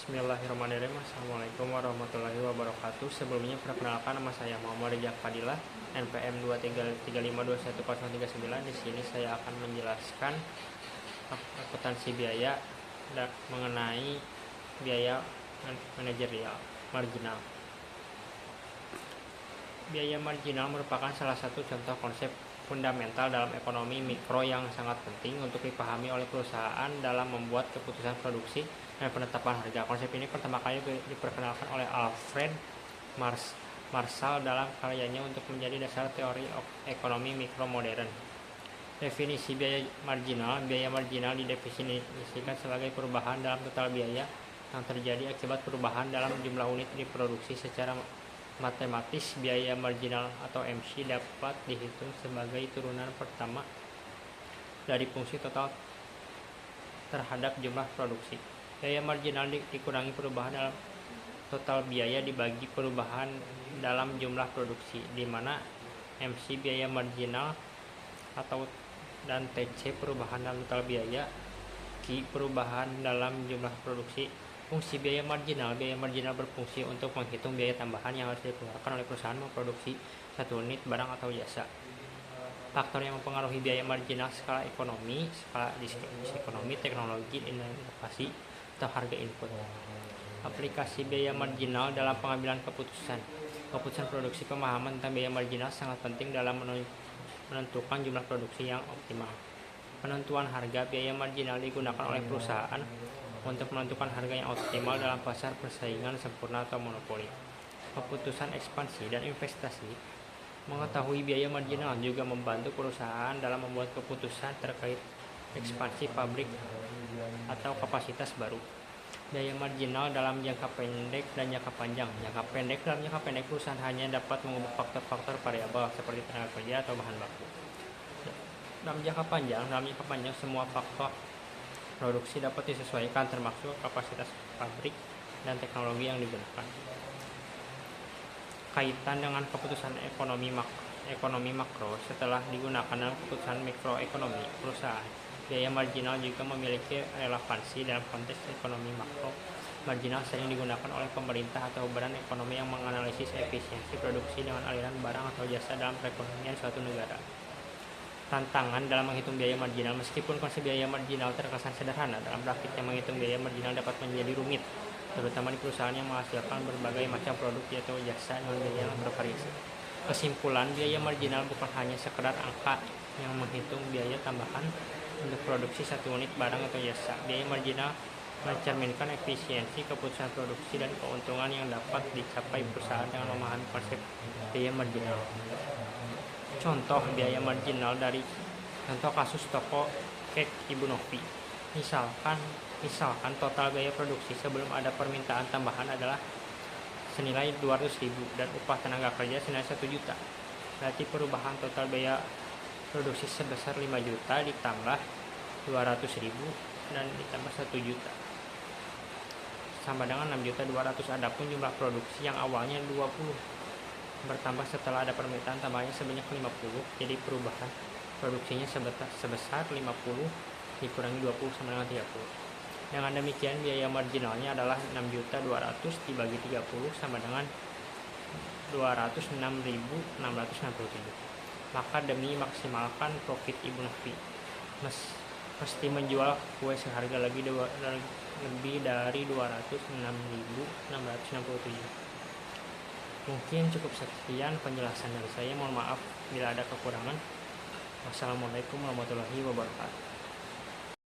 Bismillahirrahmanirrahim. Assalamualaikum warahmatullahi wabarakatuh. Sebelumnya perkenalkan, nama saya Muhammad Rizak Fadilah, NPM 235210039. Di sini saya akan menjelaskan akuntansi biaya dan mengenai biaya manajerial marginal. Biaya marginal merupakan salah satu contoh konsep fundamental dalam ekonomi mikro yang sangat penting untuk dipahami oleh perusahaan dalam membuat keputusan produksi dan penetapan harga. Konsep ini pertama kali diperkenalkan oleh Alfred Marshall dalam karyanya untuk menjadi dasar teori ekonomi mikro modern. Definisi biaya marginal didefinisikan sebagai perubahan dalam total biaya yang terjadi akibat perubahan dalam jumlah unit diproduksi. Secara matematis, biaya marginal atau MC dapat dihitung sebagai turunan pertama dari fungsi total terhadap jumlah produksi. Biaya marginal dikurangi perubahan dalam total biaya dibagi perubahan dalam jumlah produksi, di mana MC biaya marginal dan TC perubahan dalam total biaya, Q perubahan dalam jumlah produksi. Fungsi biaya marginal berfungsi untuk menghitung biaya tambahan yang harus dikeluarkan oleh perusahaan memproduksi satu unit barang atau jasa. Faktor yang mempengaruhi biaya marginal: skala ekonomi, skala disekonomi, teknologi, inovasi, atau harga input. Aplikasi biaya marginal dalam pengambilan keputusan produksi. Pemahaman tentang biaya marginal sangat penting dalam menentukan jumlah produksi yang optimal. Penentuan harga. Biaya marginal digunakan oleh perusahaan untuk menentukan harga yang optimal dalam pasar persaingan sempurna atau monopoli. Keputusan ekspansi dan investasi. Mengetahui biaya marginal juga membantu perusahaan dalam membuat keputusan terkait ekspansi pabrik atau kapasitas baru. Biaya marginal dalam jangka pendek dan jangka panjang. Dalam jangka pendek, perusahaan hanya dapat mengubah faktor-faktor variabel seperti tenaga kerja atau bahan baku. Dalam jangka panjang, semua faktor produksi dapat disesuaikan, termasuk kapasitas pabrik dan teknologi yang digunakan. Kaitan dengan keputusan ekonomi makro. Setelah digunakan dalam keputusan mikroekonomi perusahaan, biaya marginal juga memiliki relevansi dalam konteks ekonomi makro. Marginal sering digunakan oleh pemerintah atau badan ekonomi yang menganalisis efisiensi produksi dengan aliran barang atau jasa dalam perekonomian suatu negara. Tantangan dalam menghitung biaya marginal. Meskipun konsep biaya marginal terkesan sederhana, dalam praktiknya menghitung biaya marginal dapat menjadi rumit, terutama di perusahaan yang menghasilkan berbagai macam produk atau jasa dengan biaya yang bervariasi. Kesimpulan, biaya marginal bukan hanya sekedar angka yang menghitung biaya tambahan untuk produksi satu unit barang atau jasa. Biaya marginal mencerminkan efisiensi keputusan produksi dan keuntungan yang dapat dicapai perusahaan dengan memahami konsep biaya marginal. Contoh biaya marginal dari contoh kasus toko kek Ibu Novi. Misalkan total biaya produksi sebelum ada permintaan tambahan adalah senilai 200.000 dan upah tenaga kerja senilai 1 juta. Berarti perubahan total biaya produksi sebesar 5 juta ditambah 200.000 dan ditambah 1 juta sama dengan 6.200.000. Adapun jumlah produksi yang awalnya 20 bertambah setelah ada permintaan tambahannya sebanyak 50, jadi perubahan produksinya sebesar 50 dikurangi 20 sama dengan 30. Dengan demikian, biaya marginalnya adalah 6.200.000 dibagi 30 sama dengan 206.667. Maka demi maksimalkan profit Ibu Novi mesti menjual kue seharga lebih dari 206.667. Mungkin cukup sekian penjelasan dari saya. Mohon maaf bila ada kekurangan. Wassalamualaikum warahmatullahi wabarakatuh.